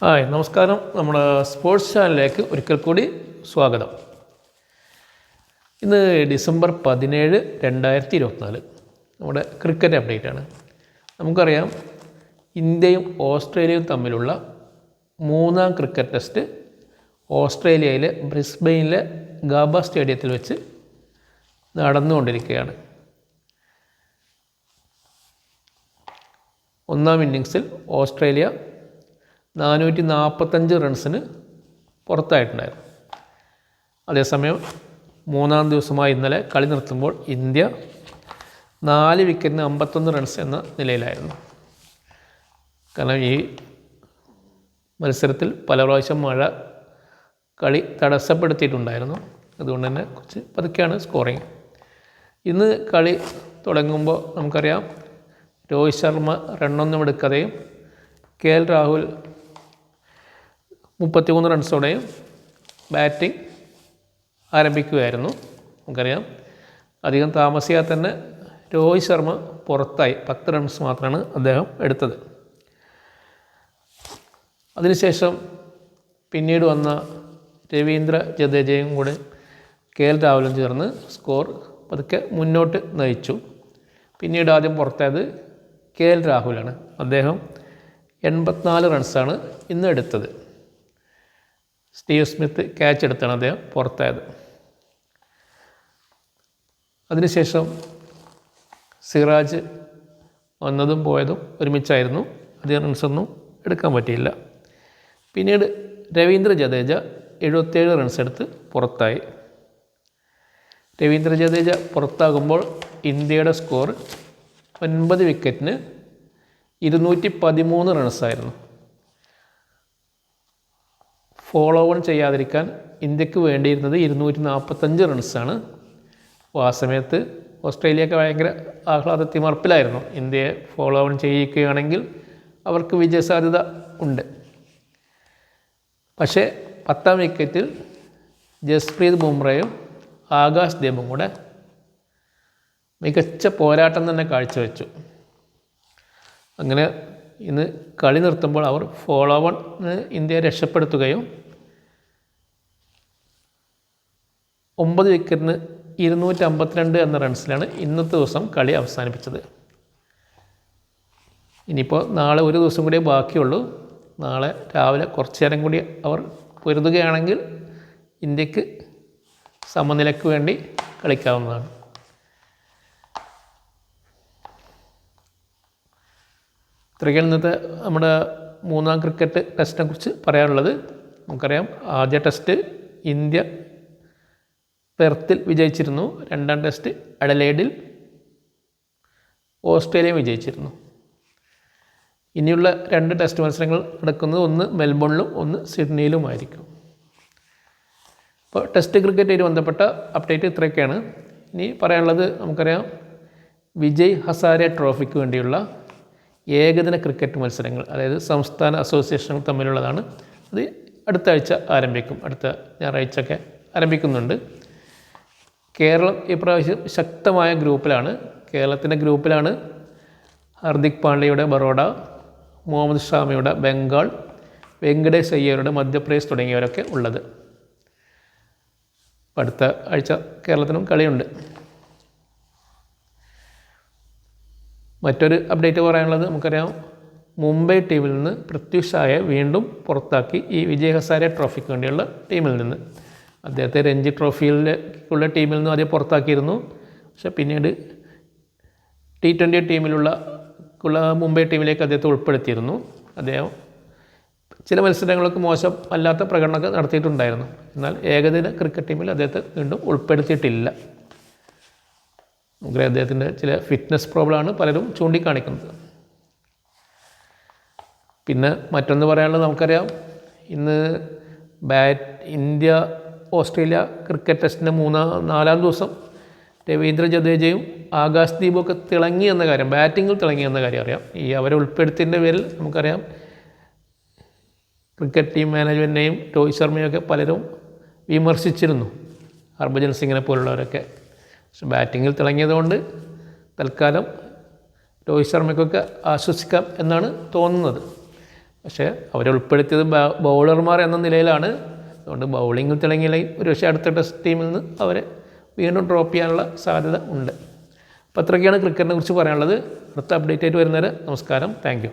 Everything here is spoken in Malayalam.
ഹായ് നമസ്കാരം. നമ്മുടെ സ്പോർട്സ് ചാനലിലേക്ക് ഒരിക്കൽ കൂടി സ്വാഗതം. ഇന്ന് ഡിസംബർ 17, 2024 നമ്മുടെ ക്രിക്കറ്റ് അപ്ഡേറ്റാണ്. നമുക്കറിയാം, ഇന്ത്യയും ഓസ്ട്രേലിയയും തമ്മിലുള്ള മൂന്നാം ക്രിക്കറ്റ് ടെസ്റ്റ് ഓസ്ട്രേലിയയിലെ ബ്രിസ്ബെയിനിലെ ഗാബ സ്റ്റേഡിയത്തിൽ വെച്ച് നടന്നുകൊണ്ടിരിക്കുകയാണ്. ഒന്നാം ഇന്നിങ്സിൽ ഓസ്ട്രേലിയ 445 റൺസിന് പുറത്തായിട്ടുണ്ടായിരുന്നു. അതേസമയം മൂന്നാം ദിവസമായി ഇന്നലെ കളി നിർത്തുമ്പോൾ ഇന്ത്യ 4 വിക്കറ്റിന് 51 റൺസ് എന്ന നിലയിലായിരുന്നു. കാരണം ഈ മത്സരത്തിൽ പല പ്രാവശ്യം മഴ കളി തടസ്സപ്പെടുത്തിയിട്ടുണ്ടായിരുന്നു. അതുകൊണ്ട് തന്നെ കുറച്ച് പതുക്കെയാണ് സ്കോറിങ്. ഇന്ന് കളി തുടങ്ങുമ്പോൾ നമുക്കറിയാം, രോഹിത് ശർമ്മ റണ്ണൊന്നും എടുക്കാതെയും KL രാഹുൽ 33 റൺസോടെയും ബാറ്റിംഗ് ആരംഭിക്കുകയായിരുന്നു. നമുക്കറിയാം, അധികം താമസിയാതെ തന്നെ രോഹിത് ശർമ്മ പുറത്തായി. 10 റൺസ് മാത്രമാണ് അദ്ദേഹം എടുത്തത്. അതിനുശേഷം പിന്നീട് വന്ന രവീന്ദ്ര ജഡേജയും കൂടെ KL രാഹുലും ചേർന്ന് സ്കോർ പതുക്കെ മുന്നോട്ട് നയിച്ചു. പിന്നീട് ആദ്യം പുറത്തായത് KL രാഹുലാണ്. അദ്ദേഹം 84 റൺസാണ് ഇന്ന് എടുത്തത്. സ്റ്റീവ് സ്മിത്ത് ക്യാച്ച് എടുത്താണ് അദ്ദേഹം പുറത്തായത്. അതിനുശേഷം സിറാജ് വന്നതും പോയതും ഒരുമിച്ചായിരുന്നു. അധികം റൺസൊന്നും എടുക്കാൻ പറ്റിയില്ല. പിന്നീട് രവീന്ദ്ര ജഡേജ 77 റൺസ് എടുത്ത് പുറത്തായി. രവീന്ദ്ര ജഡേജ പുറത്താകുമ്പോൾ ഇന്ത്യയുടെ സ്കോർ 9 വിക്കറ്റിന് 213 റൺസായിരുന്നു. ഫോളോ ഓൺ ചെയ്യാതിരിക്കാൻ ഇന്ത്യക്ക് വേണ്ടിയിരുന്നത് 245 റൺസാണ്. അപ്പോൾ ആ സമയത്ത് ഓസ്ട്രേലിയയൊക്കെ ഭയങ്കര ആഹ്ലാദത്തിമർപ്പിലായിരുന്നു. ഇന്ത്യയെ ഫോളോ ഓൺ ചെയ്യിക്കുകയാണെങ്കിൽ അവർക്ക് വിജയസാധ്യത ഉണ്ട്. പക്ഷേ 10ാം വിക്കറ്റിൽ ജസ്പ്രീത് ബുംറയും ആകാശ് ദീപും കൂടെ മികച്ച പോരാട്ടം തന്നെ കാഴ്ചവെച്ചു. അങ്ങനെ ഇന്ന് കളി നിർത്തുമ്പോൾ അവർ ഫോളോ ഓൺ ഇന്ത്യയെ രക്ഷപ്പെടുത്തുകയും 9 വിക്കറ്റിന് 252 എന്ന റൺസിലാണ് ഇന്നത്തെ ദിവസം കളി അവസാനിപ്പിച്ചത്. ഇനിയിപ്പോൾ നാളെ ഒരു ദിവസം കൂടി ബാക്കിയുള്ളൂ. നാളെ രാവിലെ കുറച്ച് നേരം കൂടി അവർ പൊരുതുകയാണെങ്കിൽ ഇന്ത്യക്ക് സമനിലയ്ക്ക് വേണ്ടി കളിക്കാവുന്നതാണ്. ഇത്രയ്ക്കാണ് ഇന്നത്തെ നമ്മുടെ മൂന്നാം ക്രിക്കറ്റ് ടെസ്റ്റിനെ കുറിച്ച് പറയാനുള്ളത്. നമുക്കറിയാം, ആദ്യ ടെസ്റ്റ് ഇന്ത്യ പെർത്തിൽ വിജയിച്ചിരുന്നു. രണ്ടാം ടെസ്റ്റ് അഡലേഡിൽ ഓസ്ട്രേലിയ വിജയിച്ചിരുന്നു. ഇനിയുള്ള 2 ടെസ്റ്റ് മത്സരങ്ങൾ നടക്കുന്നത് ഒന്ന് മെൽബണിലും ഒന്ന് സിഡ്നിയിലുമായിരിക്കും. അപ്പോൾ ടെസ്റ്റ് ക്രിക്കറ്റുമായി ബന്ധപ്പെട്ട അപ്ഡേറ്റ് ഇത്രയൊക്കെയാണ്. ഇനി പറയാനുള്ളത്, നമുക്കറിയാം, വിജയ് ഹസാരെ ട്രോഫിക്ക് വേണ്ടിയുള്ള ഏകദിന ക്രിക്കറ്റ് മത്സരങ്ങൾ, അതായത് സംസ്ഥാന അസോസിയേഷനുകൾ തമ്മിലുള്ളതാണ്. അത് അടുത്ത ആഴ്ച ആരംഭിക്കും. അടുത്ത ഞായറാഴ്ചയൊക്കെ ആരംഭിക്കുന്നുണ്ട്. കേരളം ഇപ്രാവശ്യം ശക്തമായ ഗ്രൂപ്പിലാണ്. കേരളത്തിൻ്റെ ഗ്രൂപ്പിലാണ് ഹർദിക് പാണ്ഡ്യയുടെ ബറോഡ, മുഹമ്മദ് ഷാമിയുടെ ബംഗാൾ, വെങ്കടേഷ് അയ്യരുടെ മധ്യപ്രദേശ് തുടങ്ങിയവരൊക്കെ ഉള്ളത്. അടുത്ത ആഴ്ച കേരളത്തിനും കളിയുണ്ട്. മറ്റൊരു അപ്ഡേറ്റ് പറയാനുള്ളത്, നമുക്കറിയാം, മുംബൈ ടീമിൽ നിന്ന് പൃഥ്വി ഷായെ വീണ്ടും പുറത്താക്കി. ഈ വിജയ് ഹസാരെ ട്രോഫിക്ക് വേണ്ടിയുള്ള ടീമിൽ നിന്ന്. അദ്ദേഹത്തെ രഞ്ജി ട്രോഫിയിലുള്ള ടീമിൽ നിന്ന് ആദ്യം പുറത്താക്കിയിരുന്നു. പക്ഷേ പിന്നീട് T20 ടീമിലുള്ള മുംബൈ ടീമിലേക്ക് അദ്ദേഹത്തെ ഉൾപ്പെടുത്തിയിരുന്നു. അദ്ദേഹം ചില മത്സരങ്ങൾക്ക് മോശം അല്ലാത്ത പ്രകടനമൊക്കെ നടത്തിയിട്ടുണ്ടായിരുന്നു. എന്നാൽ ഏകദിന ക്രിക്കറ്റ് ടീമിൽ അദ്ദേഹത്തെ വീണ്ടും ഉൾപ്പെടുത്തിയിട്ടില്ല. നമുക്ക് അദ്ദേഹത്തിൻ്റെ ചില ഫിറ്റ്നസ് പ്രോബ്ലമാണ് പലരും ചൂണ്ടിക്കാണിക്കുന്നത്. പിന്നെ മറ്റൊന്ന് പറയാനുള്ളത്, നമുക്കറിയാം, ഇന്ന് ഇന്ത്യ ഓസ്ട്രേലിയ ക്രിക്കറ്റ് ടെസ്റ്റിൻ്റെ 4ാം ദിവസം രവീന്ദ്ര ജഡേജയും ആകാശ് ദീപും ഒക്കെ തിളങ്ങി എന്ന കാര്യം, ബാറ്റിങ്ങിൽ തിളങ്ങി എന്ന കാര്യം അറിയാം. ഈ അവരെ ഉൾപ്പെടുത്തിയതിൻ്റെ പേരിൽ നമുക്കറിയാം, ക്രിക്കറ്റ് ടീം മാനേജ്മെൻറ്റിനെയും രോഹിത് ശർമ്മയൊക്കെ പലരും വിമർശിച്ചിരുന്നു, ഹർഭജൻ സിംഗിനെ പോലുള്ളവരൊക്കെ. പക്ഷെ ബാറ്റിങ്ങിൽ തിളങ്ങിയതുകൊണ്ട് തൽക്കാലം രോഹിത് ശർമ്മയ്ക്കൊക്കെ ആശ്വസിക്കാം എന്നാണ് തോന്നുന്നത്. പക്ഷേ അവരെ ഉൾപ്പെടുത്തിയത് ബൗളർമാർ എന്ന നിലയിലാണ്. അതുകൊണ്ട് ബൗളിങ്ങിൽ തിളങ്ങിയില്ലെങ്കിൽ ഒരു പക്ഷേ അടുത്ത ടെസ്റ്റ് ടീമിൽ നിന്ന് അവരെ വീണ്ടും ഡ്രോപ്പ് ചെയ്യാനുള്ള സാധ്യത ഉണ്ട്. അപ്പോൾ അത്രയൊക്കെയാണ് ക്രിക്കറ്റിനെ കുറിച്ച് പറയാനുള്ളത്. അടുത്ത അപ്ഡേറ്റ് ആയിട്ട് വരുന്നവരെ നമസ്കാരം. Thank you.